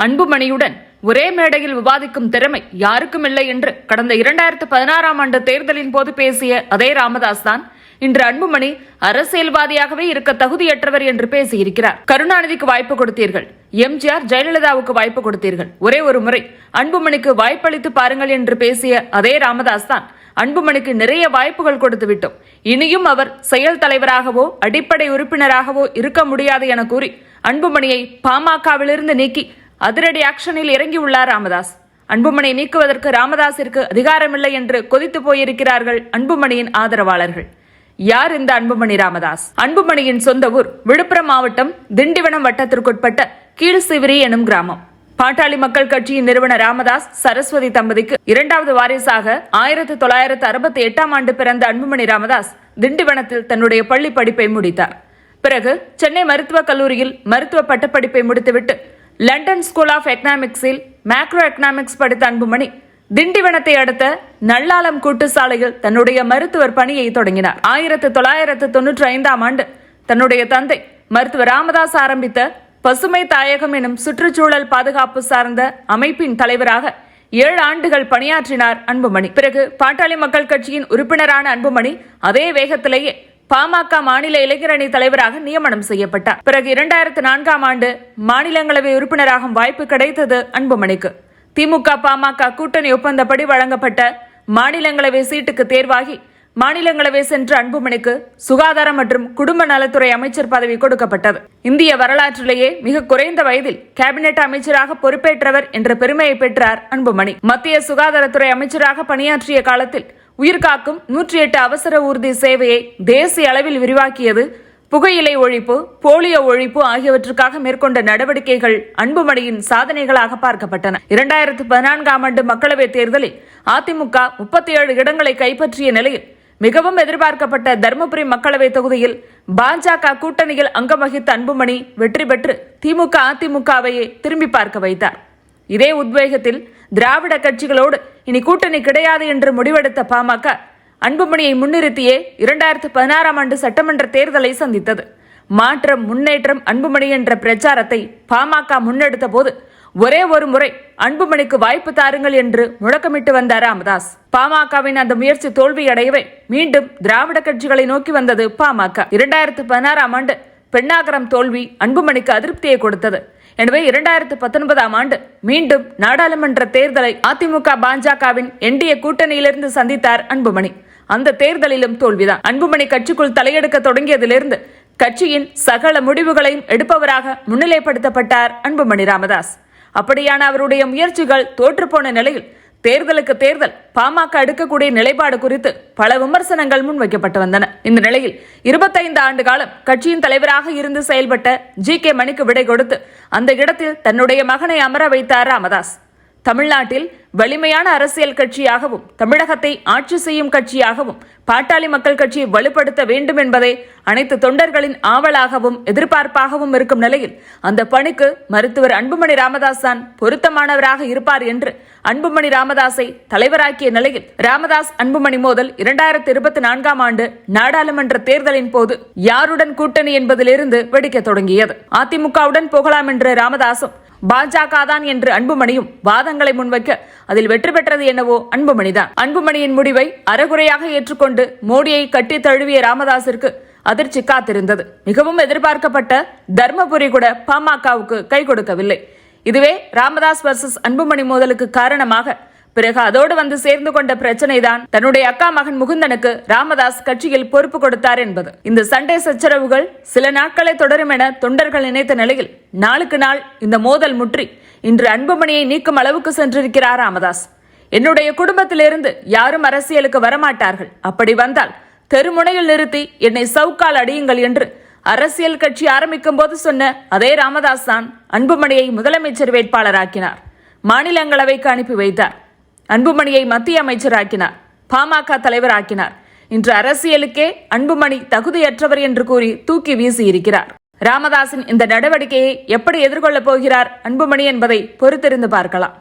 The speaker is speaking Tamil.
அன்புமணியுடன் ஒரே மேடையில் விவாதிக்கும் திறமை யாருக்கும் இல்லை என்று கடந்த 2016ஆம் ஆண்டு தேர்தலின் போது பேசிய அதே ராமதாஸ் தான் இன்று அன்புமணி அரசியல்வாதியாகவே இருக்க தகுதியற்றவர் என்று பேசியிருக்கிறார். கருணாநிதிக்கு வாய்ப்பு கொடுத்தீர்கள், எம்ஜிஆர் ஜெயலலிதாவுக்கு வாய்ப்பு கொடுத்தீர்கள், ஒரே ஒரு முறை அன்புமணிக்கு வாய்ப்பளித்து பாருங்கள் என்று பேசிய அதே ராமதாஸ் தான் அன்புமணிக்கு நிறைய வாய்ப்புகள் கொடுத்து விட்டோம், இனியும் அவர் செயல் தலைவராகவோ அடிப்படை உறுப்பினராகவோ இருக்க முடியாது என கூறி அன்புமணியை பாமகவிலிருந்து நீக்கி அதிரடி ஆக்ஷனில் இறங்கியுள்ளார் ராமதாஸ். அன்புமணியை நீக்குவதற்கு ராமதாசிற்கு அதிகாரமில்லை என்று கொதித்து போயிருக்கிறார்கள் அன்புமணியின் ஆதரவாளர்கள். யார் இந்த அன்புமணி ராமதாஸ்? அன்புமணியின் சொந்த ஊர் விழுப்புரம் மாவட்டம் திண்டிவனம் வட்டத்திற்குட்பட்ட கீழ்சிவிரி எனும் கிராமம். பாட்டாளி மக்கள் கட்சியின் நிறுவனர் ராமதாஸ் சரஸ்வதி தம்பதிக்கு இரண்டாவது வாரிசாக 1968ஆம் ஆண்டு பிறந்த அன்புமணி ராமதாஸ் திண்டிவனத்தில் தன்னுடைய பள்ளி படிப்பை முடித்தார். பிறகு சென்னை மருத்துவக் கல்லூரியில் மருத்துவ பட்டப்படிப்பை முடித்துவிட்டு லண்டன் ஸ்கூல் ஆஃப் எக்கனாமிக்ஸில் மேக்ரோ எக்கனாமிக்ஸ் படித்த அன்புமணி திண்டிவனத்தை அடுத்த நல்லாலம் கூட்டு சாலையில் தன்னுடைய மருத்துவர் பணியை தொடங்கினார். 1995ஆம் ஆண்டு தன்னுடைய தந்தை மருத்துவர் ராமதாஸ் ஆரம்பித்த பசுமை தாயகம் எனும் சுற்றுச்சூழல் பாதுகாப்பு சார்ந்த அமைப்பின் தலைவராக 7 ஆண்டுகள் பணியாற்றினார் அன்புமணி. பிறகு பாட்டாளி மக்கள் கட்சியின் உறுப்பினரான அன்புமணி அதே வேகத்திலேயே பாமக மாநில இளைஞரணி தலைவராக நியமனம் செய்யப்பட்டார். பிறகு 2004ஆம் ஆண்டு மாநிலங்களவை உறுப்பினராகும் வாய்ப்பு கிடைத்தது அன்புமணிக்கு. திமுக பாமக கூட்டணி ஒப்பந்தப்படி வழங்கப்பட்ட மாநிலங்களவை சீட்டுக்கு தேர்வாகி மாநிலங்களவை சென்ற அன்புமணிக்கு சுகாதாரம் மற்றும் குடும்ப நலத்துறை அமைச்சர் பதவி கொடுக்கப்பட்டது. இந்திய வரலாற்றிலேயே மிக குறைந்த வயதில் கேபினெட் அமைச்சராக பொறுப்பேற்றவர் என்ற பெருமையை பெற்றார் அன்புமணி. மத்திய சுகாதாரத்துறை அமைச்சராக பணியாற்றிய காலத்தில் உயிர்காக்கும் 108 அவசர ஊர்தி சேவையை தேசிய அளவில் விரிவாக்கியது, புகையிலை ஒழிப்பு, போலியோ ஒழிப்பு ஆகியவற்றுக்காக மேற்கொண்ட நடவடிக்கைகள் அன்புமணியின் சாதனைகளாக பார்க்கப்பட்டன. 2014ஆம் ஆண்டு மக்களவைத் தேர்தலில் அதிமுக 37 இடங்களை கைப்பற்றிய நிலையில் மிகவும் எதிர்பார்க்கப்பட்ட தருமபுரி மக்களவை தொகுதியில் பாஜக கூட்டணியில் அங்கம் வகித்த அன்புமணி வெற்றி பெற்று திமுக அதிமுகவையே திரும்பி பார்க்க வைத்தார். இதே உத்வேகத்தில் திராவிட கட்சிகளோடு இனி கூட்டணி கிடையாது என்று முடிவெடுத்த பாமக அன்புமணியை முன்னிறுத்தியே 2016ஆம் ஆண்டு சட்டமன்ற தேர்தலை சந்தித்தது. மாற்றம் முன்னேற்றம் அன்புமணி என்ற பிரச்சாரத்தை பாமக முன்னெடுத்த போது ஒரே ஒரு முறை அன்புமணிக்கு வாய்ப்பு தாருங்கள் என்று முழக்கமிட்டு வந்தார் ராமதாஸ். பாமகவின் அந்த முயற்சி தோல்வியடையவே மீண்டும் திராவிட கட்சிகளை நோக்கி வந்தது பாமக. 2016ஆம் ஆண்டு பெண்ணாகரம் தோல்வி அன்புமணிக்கு அதிருப்தியை கொடுத்தது. எனவே 2019ஆம் ஆண்டு மீண்டும் நாடாளுமன்ற தேர்தலை அதிமுக பாஜகவின் என்டிஏ கூட்டணியிலிருந்து சந்தித்தார் அன்புமணி. அந்த தேர்தலிலும் தோல்விதான். அன்புமணி கட்சிக்குள் தலையெடுக்க தொடங்கியதிலிருந்து கட்சியின் சகல முடிவுகளையும் எடுப்பவராக முன்னிலைப்படுத்தப்பட்டார் அன்புமணி ராமதாஸ். அப்படியான அவருடைய முயற்சிகள் தோற்றுப்போன நிலையில் தேர்தலுக்கு தேர்தல் பாமக எடுக்கக்கூடிய நிலைப்பாடு குறித்து பல விமர்சனங்கள் முன்வைக்கப்பட்டு வந்தன. இந்த நிலையில் 25 ஆண்டு காலம் கட்சியின் தலைவராக இருந்து செயல்பட்ட ஜி.கே. மணிக்கு விடை கொடுத்து அந்த இடத்தில் தன்னுடைய மகனை அமர வைத்தார் ராமதாஸ். தமிழ்நாட்டில் வலிமையான அரசியல் கட்சியாகவும் தமிழகத்தை ஆட்சி செய்யும் கட்சியாகவும் பாட்டாளி மக்கள் கட்சியை வலுப்படுத்த வேண்டும் என்பதே அனைத்து தொண்டர்களின் ஆவலாகவும் எதிர்பார்ப்பாகவும் இருக்கும் நிலையில் அந்த பணிக்கு மருத்துவர் அன்புமணி ராமதாஸ் தான் பொருத்தமானவராக இருப்பார் என்று அன்புமணி ராமதாஸை தலைவராக்கிய நிலையில் ராமதாஸ் அன்புமணி மோதல் 2024ஆம் ஆண்டு நாடாளுமன்ற தேர்தலின் போது யாருடன் கூட்டணி என்பதிலிருந்து வெடிக்க தொடங்கியது. அதிமுகவுடன் போகலாம் என்று ராமதாசும் பாஜக தான் என்று அன்புமணியும் வாதங்களை முன்வைக்க அதில் வெற்றி பெற்றது என்னவோ அன்புமணிதான். அன்புமணியின் முடிவை அறகுறையாக ஏற்றுக்கொண்டு மோடியை கட்டி தழுவிய ராமதாசிற்கு அதிர்ச்சி காத்திருந்தது. மிகவும் எதிர்பார்க்கப்பட்ட தர்மபுரி கூட பாமகவுக்கு கை கொடுக்கவில்லை. இதுவே ராமதாஸ் வர்சஸ் அன்புமணி மோதலுக்கு காரணமாக பிறகு அதோடு வந்து சேர்ந்து கொண்ட பிரச்சனை தான் தன்னுடைய அக்கா மகன் முகுந்தனுக்கு ராமதாஸ் கட்சியில் பொறுப்பு கொடுத்தார் என்பது. இந்த சண்டை சச்சரவுகள் சில நாட்களை தொடரும் என தொண்டர்கள் நினைத்த நிலையில் நாளுக்கு நாள் இந்த மோதல் முற்றி இன்று அன்புமணியை நீக்கும் அளவுக்கு சென்றிருக்கிறார் ராமதாஸ். என்னுடைய குடும்பத்திலிருந்து யாரும் அரசியலுக்கு வரமாட்டார்கள், அப்படி வந்தால் தெருமுனையில் நிறுத்தி என்னை சவுக்கால் அடியுங்கள் என்று அரசியல் கட்சி ஆரம்பிக்கும் போது சொன்ன அதே ராமதாஸ் தான் அன்புமணியை முதலமைச்சர் வேட்பாளராக்கினார், மாநிலங்களவைக்கு அனுப்பி வைத்தார், அன்புமணியை மத்திய அமைச்சராக்கினார், பாமக தலைவராக்கினார். இன்று அரசியலுக்கே அன்புமணி தகுதியற்றவர் என்று கூறி தூக்கி வீசியிருக்கிறார். ராமதாஸின் இந்த நடவடிக்கையை எப்படி எதிர்கொள்ளப் போகிறார் அன்புமணி என்பதை பொறுத்திருந்து பார்க்கலாம்.